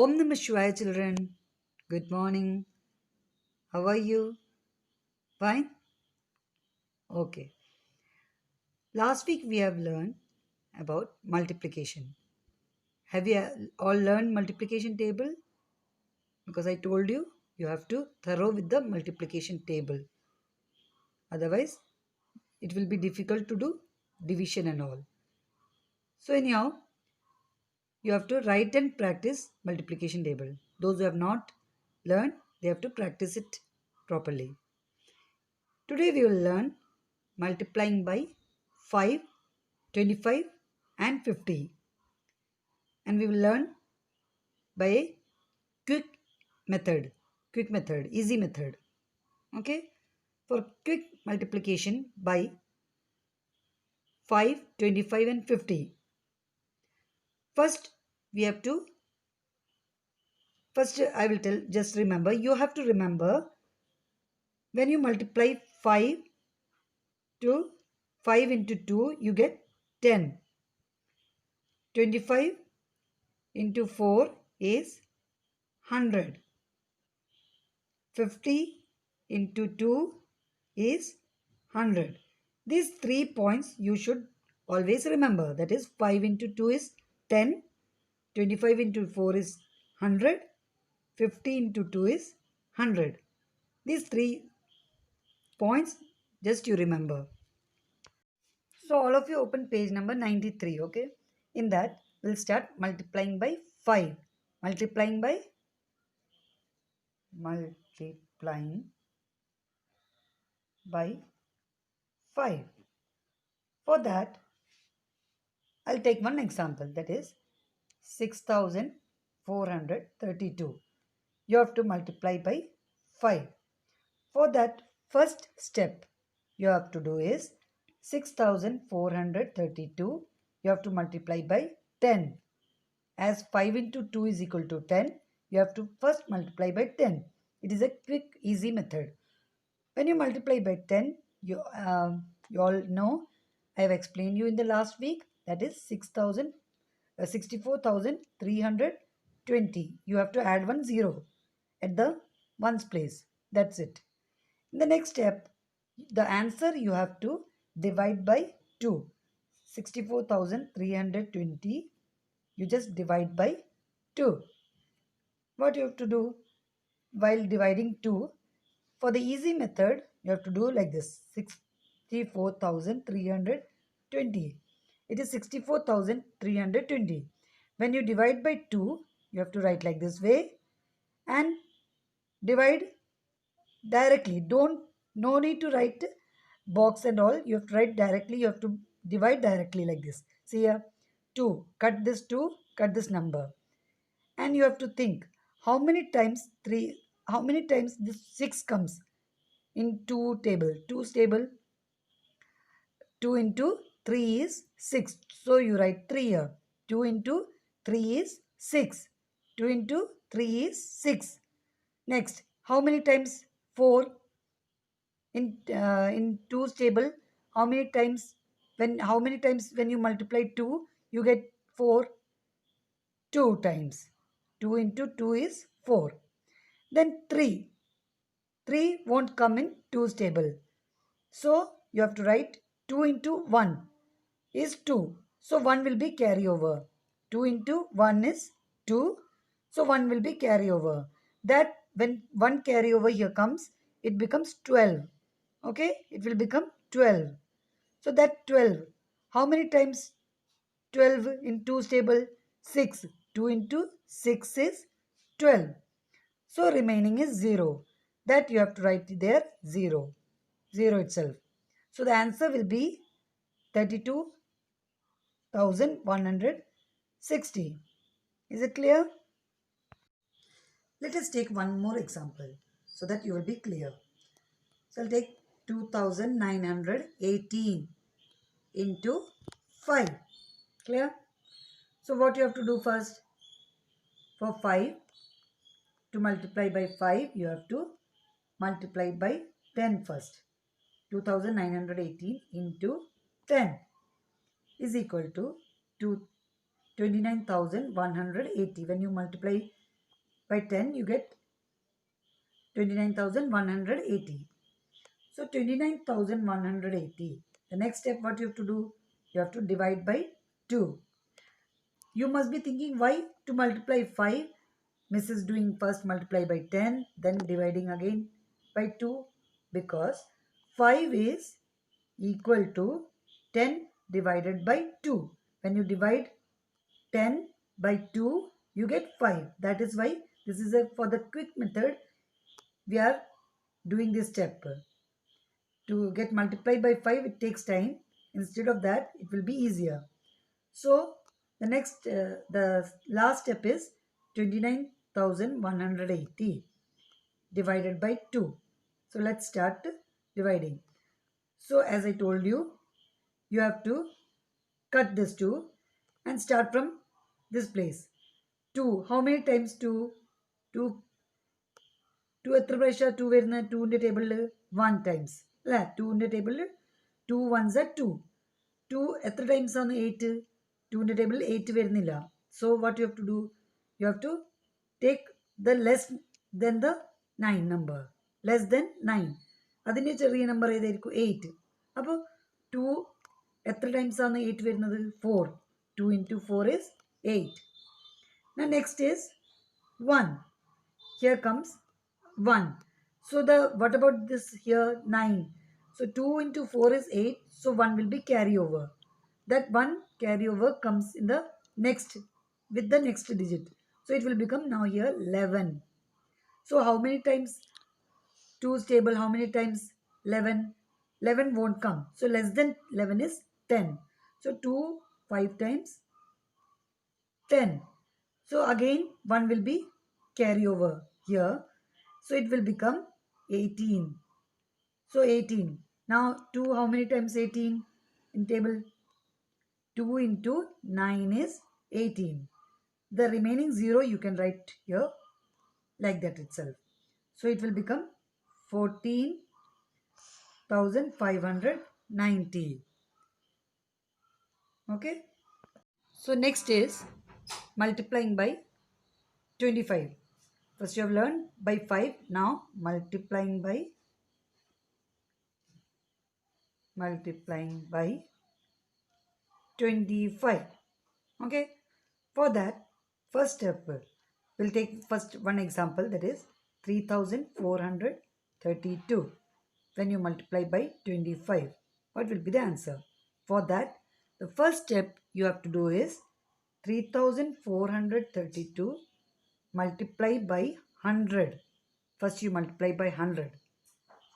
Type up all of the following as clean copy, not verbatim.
Om Namah Shivaya, children. Good morning. How are you? Fine? Okay. Last week we have learned about multiplication. Have you all learned multiplication table? Because I told you, you have to thorough with the multiplication table. Otherwise, it will be difficult to do division and all. So anyhow, you have to write and practice multiplication table. Those who have not learned, they have to practice it properly. Today we will learn multiplying by 5, 25 and 50. And we will learn by a quick method, easy method. Okay. For quick multiplication by 5, 25 and 50. First I will tell, just remember, you have to remember when you multiply 5 to 5 into 2, you get 10. 25 into 4 is 100. 50 into 2 is 100. These 3 points you should always remember. That is 5 into 2 is 10. 25 into 4 is 100. 50 into 2 is 100. These 3 points just you remember. So all of you open page number 93. Okay. In that we'll start multiplying by 5. Multiplying by 5. For that, I'll take one example, that is 6432. You have to multiply by 5. For that, first step you have to do is 6432. You have to multiply by 10. As 5 into 2 is equal to 10, you have to first multiply by 10. It is a quick, easy method. When you multiply by 10, you all know, I have explained you in the last week, that is 64,320. You have to add one zero at the ones place. That's it. In the next step, the answer you have to divide by 2. 64,320, you just divide by 2. What you have to do while dividing 2? For the easy method, you have to do like this. 64,320. It is 64,320. When you divide by 2, you have to write like this way and divide directly. No need to write box and all. You have to write directly. You have to divide directly like this. See here, 2. Cut this 2, cut this number. And you have to think how many times this 6 comes in 2 table. 2's table, 2 into 3 is 6. So you write 3 here. 2 into 3 is 6. 2 into 3 is 6. Next, how many times 4 in 2's table? How many times when you multiply 2, you get 4? 2 times. 2 into 2 is 4. Then 3. 3 won't come in 2's table. So you have to write 2 into 1 is 2. So 1 will be carryover. 2 into 1 is 2. So 1 will be carryover. That when 1 carryover here comes, it becomes 12. Okay, it will become 12. So that 12, how many times 12 in 2's table? 6. 2 into 6 is 12. So remaining is 0. That you have to write there 0. 0 itself. So the answer will be 32,160. Is it clear? Let us take one more example so that you will be clear. So I'll take 2,918 into 5. Clear? So what you have to do first? For 5, to multiply by 5, you have to multiply by 10 first. 2,918 into 10 is equal to 29,180. When you multiply by 10, you get 29,180. So 29,180. The next step, what you have to do? You have to divide by 2. You must be thinking, why to multiply 5? Mrs. doing first multiply by 10, then dividing again by 2, because 5 is equal to 10 divided by 2. When you divide 10 by 2, you get 5. That is why this is for the quick method we are doing this step. To get multiplied by 5, it takes time. Instead of that, it will be easier. So the last step is 29,180 divided by 2. So let's start dividing. So as I told you, you have to cut this 2 and start from this place. 2. How many times 2? 2 എത്ര പ്രാവശ്യം 2 വരുന്നത്? 2ന്റെ ടേബിളിൽ 1 times അല്ലേ? 2ന്റെ ടേബിളിൽ 2 1s are 2. 2 എത്ര times ആണ്? 8. 2ന്റെ ടേബിളിൽ 8 വരുന്നില്ല. So what you have to do? You have to take the less than the 9 number. Less than 9. അതിൻ്റെ ചെറിയ നമ്പർ ഏതായിരിക്കും? 8. അപ്പോൾ 2 എത്ര ടൈംസ് ആണ് 8 വരുന്നത്? 4. 2 into 4 is 8. Now next is 1. Here comes 1. So what about this here? 9. So 2 into 4 is 8. So 1 will be carryover. That 1 carryover comes in the next, with the next digit. So it will become now here 11. So how many times 2 is table? How many times 11? 11 won't come. So less than 11 is 10. So 2 5 times 10. So again 1 will be carryover here. So it will become 18. So 18. Now 2 how many times 18 in table? 2 into 9 is 18. The remaining 0 you can write here like that itself. So it will become 14,590. Okay. So next is multiplying by 25. First you have learned by 5. Now multiplying by 25. Okay. For that, first step, we'll take first one example, that is 3,432. When you multiply by 25, what will be the answer? For that, the first step you have to do is 3,432 multiply by 100. First you multiply by 100.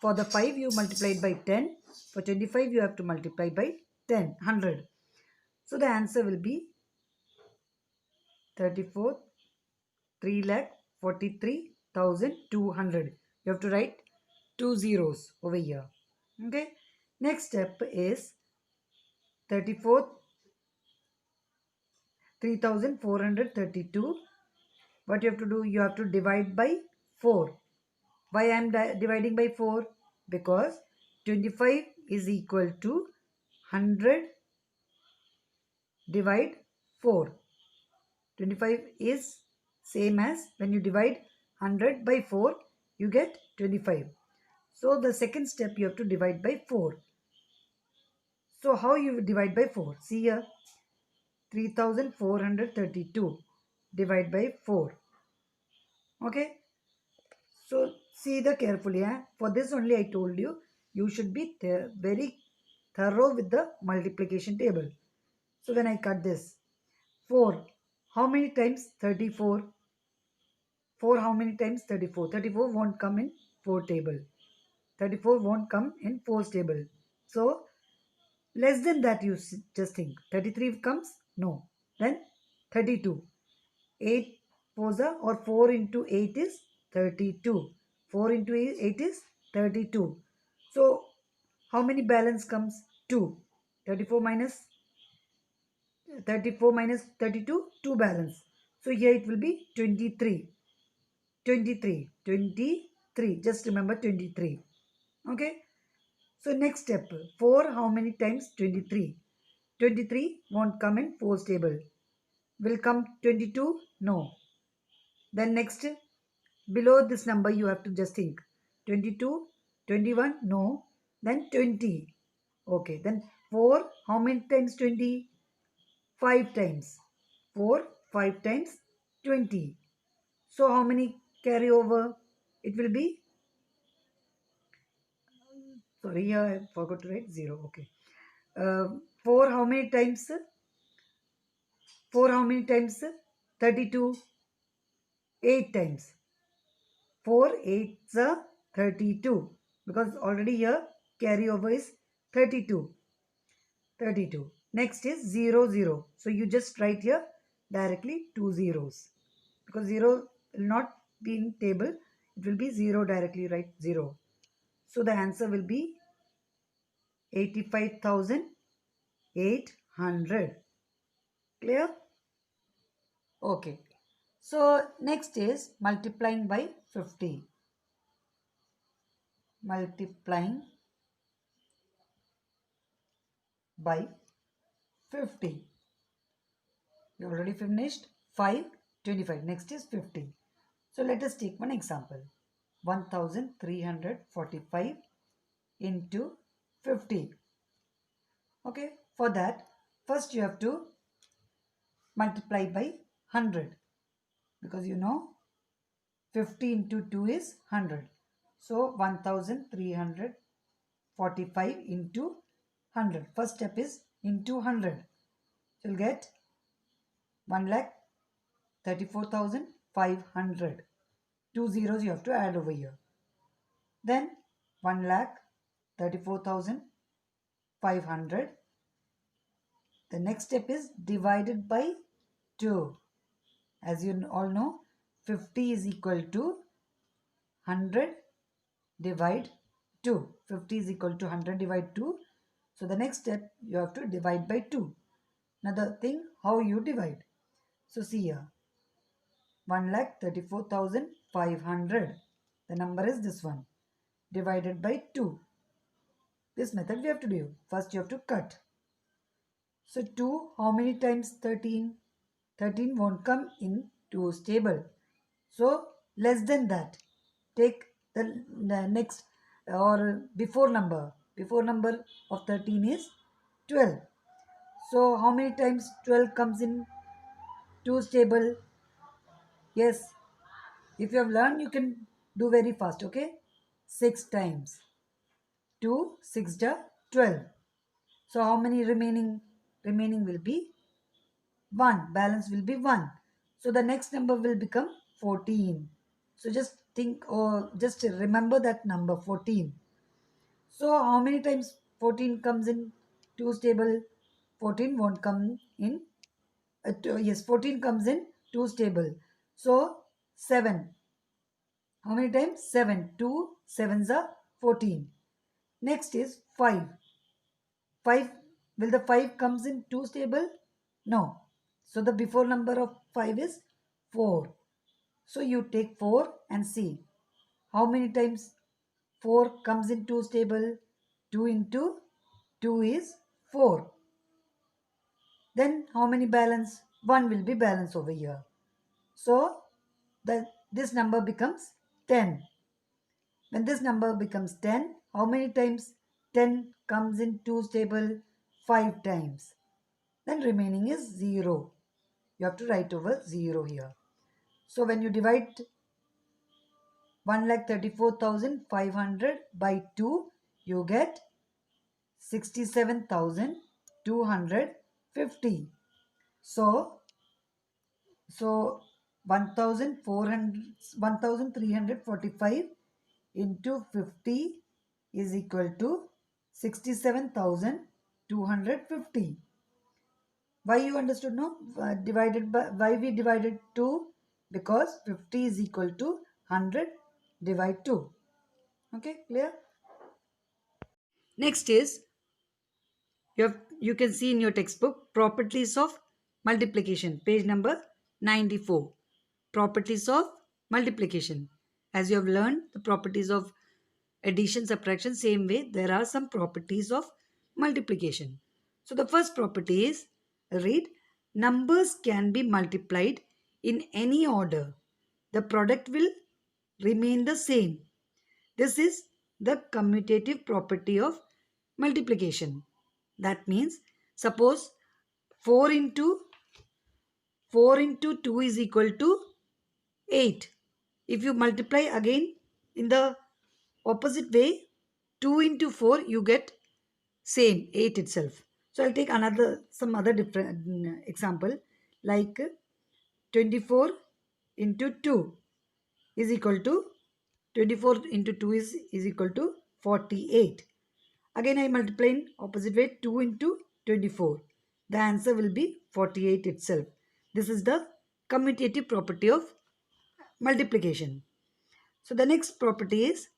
For the 5 you multiplied by 10. For 25 you have to multiply by 10, 100. So the answer will be 3,43,200. You have to write 2 zeros over here. Okay. Next step is 3,432. What you have to do? You have to divide by 4. Why I am dividing by 4? Because 25 is equal to 100 divide 4. 25 is same as when you divide 100 by 4, you get 25. So the second step you have to divide by 4. So how you divide by 4? See here, 3,432 divide by 4. Okay. So see the carefully. For this only I told you, you should be very thorough with the multiplication table. So when I cut this, 4, how many times 34? 4 how many times 34? 34 won't come in 4 table. 34 won't come in 4's table. So less than that you just think. 33 comes? No. Then 32. 8 4s or 4 into 8 is 32. 4 into 8 is 32. So how many balance comes? 2. 34 minus 32, 2 balance. So here it will be 23. 23. Just remember 23. Okay. So next step, 4 how many times 23? 23 won't come in 4's table. Will come 22? No. Then next, below this number you have to just think. 22, 21, no. Then 20. Okay, then 4, how many times 20? 5 times. 4, 5 times 20. So how many carry over? It will be, sorry, here I forgot to write 0. Okay. 4 how many times? 4 how many times? 32. 8 times. 4 8s are 32. Because already here carryover is 32. 32. Next is 0 0. So you just write here directly 2 zeros. Because 0 will not be in table. It will be 0 directly, write 0. So the answer will be 85,800. Clear? Okay. So next is multiplying by 50. Multiplying by 50. You already finished 5, 25. Next is 50. So let us take one example. 1345 into 50. Okay. For that, first you have to multiply by 100. Because you know 50 into 2 is 100. So 1345 into 100. First step is into 100. So you'll get 1,34,500. 2 zeros you have to add over here. Then 1,34,500. The next step is divided by 2. As you all know, 50 is equal to 100 divide 2. 50 is equal to 100 divide 2. So the next step, you have to divide by 2. Another thing, how you divide. So see here, 1,34,500. The number is this one. Divided by 2. This method we have to do. First you have to cut. So 2, how many times 13? 13 won't come in 2's table. So less than that. Take the next or before number. Before number of 13 is 12. So how many times 12 comes in 2's table? Yes. If you have learned, you can do very fast. Okay. 6 times. 2, 6 da 12. So how many remaining? Remaining will be 1. Balance will be 1. So the next number will become 14. So just think or just remember that number 14. So how many times 14 comes in 2's table? 14 won't come in. Yes, 14 comes in 2's table. So 7. How many times? 7. 2 sevens are 14. Next is 5. 5. Will the 5 comes in 2's table? No. So the before number of 5 is 4. So you take 4 and see how many times 4 comes in 2's table. 2 into 2 is 4. Then how many balance? 1 will be balance over here. So this number becomes 10. When this number becomes 10, how many times 10 comes in 2's table? 5 times. Then remaining is 0. You have to write over 0 here. So when you divide 1,34,500 by 2, you get 67,250. So 1,345 into 50 is equal to 67,250. Why you understood no? Divided by, why we divided 2? Because 50 is equal to 100 divide 2. Okay, clear? Next is, you can see in your textbook properties of multiplication, page number 94. Properties of multiplication. As you have learned the properties of addition, subtraction, same way there are some properties of multiplication. So the first property is, read, numbers can be multiplied in any order the product will remain the same. This is the commutative property of multiplication. That means, suppose 4 into 2 is equal to 8. If you multiply again in the opposite way, 2 into 4, you get same 8 itself. So I'll take some other different example, like 24 into 2 is equal to 24 into 2 is equal to 48. Again I multiply in opposite way, 2 into 24. The answer will be 48 itself. This is the commutative property of multiplication. So the next property is,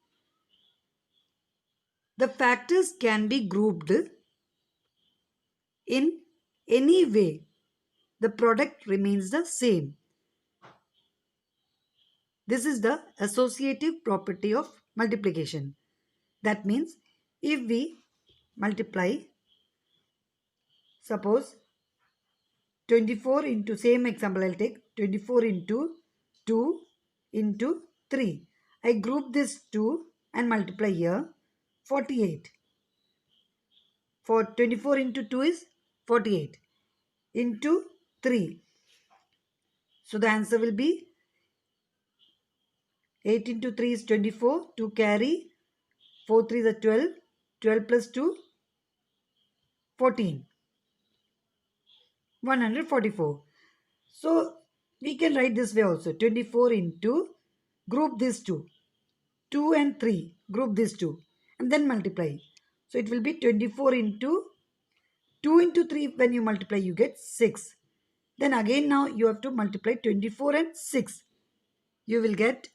the factors can be grouped in any way. The product remains the same. This is the associative property of multiplication. That means, if we multiply, suppose 24 into, same example I'll take, 24 into 2 into 3. I group this 2 and multiply here, 48. For 24 into 2 is 48 into 3. So the answer will be 8 into 3 is 24. 2 carry, 4 3 is 12. 12 plus 2, 14. 144. So we can write this way also. 24 into, group this 2. 2 and 3, group this 2. And then multiply. So it will be 24 into 2 into 3. When you multiply, you get 6. Then again now you have to multiply 24 and 6. You will get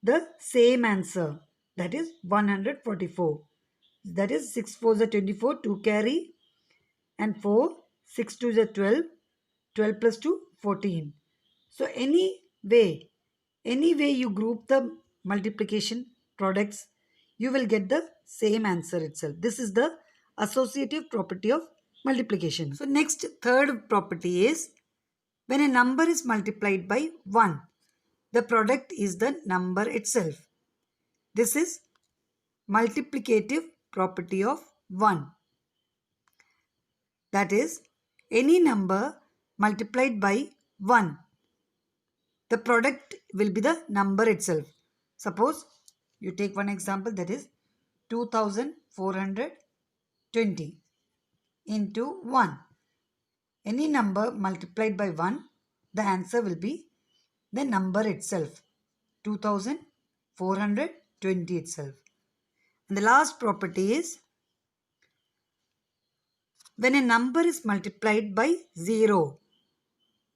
the same answer. That is 144. That is 6 4 is 24. 2 carry and 4. 6 2 is 12. 12 plus 2, 14. So any way you group the multiplication products, you will get the same answer itself. This is the associative property of multiplication. So next, third property is, when a number is multiplied by 1, the product is the number itself. This is multiplicative property of 1. That is, any number multiplied by 1, the product will be the number itself. Suppose you take one example, that is 2420 into 1. Any number multiplied by 1, the answer will be the number itself, 2420 itself. And the last property is, when a number is multiplied by 0,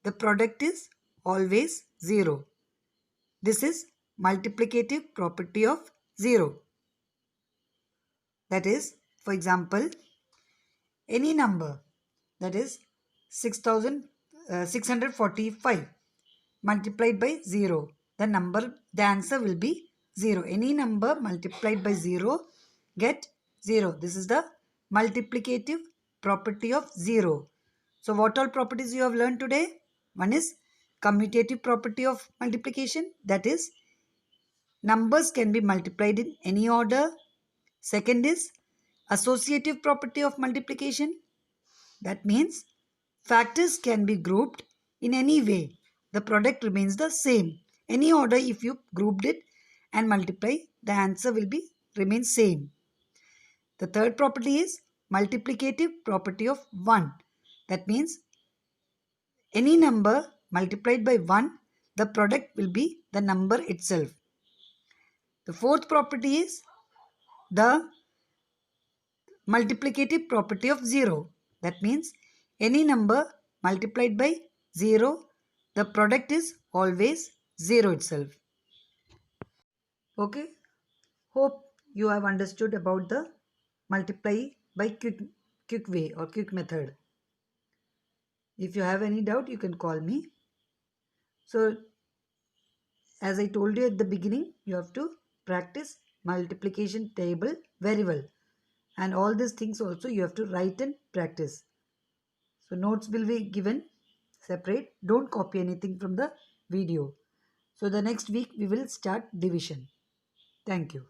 the product is always 0. This is multiplicative property of 0. That is, for example, any number, that is 645 multiplied by 0, the answer will be 0. Any number multiplied by 0, get 0. This is the multiplicative property of 0. So what all properties you have learned today? One is commutative property of multiplication, that is, numbers can be multiplied in any order. Second is associative property of multiplication. That means factors can be grouped in any way. The product remains the same. Any order, if you grouped it and multiply, the answer will be remain same. The third property is multiplicative property of 1. That means any number multiplied by 1, the product will be the number itself. The fourth property is the multiplicative property of 0. That means any number multiplied by 0, the product is always 0 itself. Okay. Hope you have understood about the multiply by quick way or quick method. If you have any doubt, you can call me. So, as I told you at the beginning, you have to practice multiplication table very well. And all these things also you have to write and practice. So notes will be given separate. Don't copy anything from the video. So the next week we will start division. Thank you.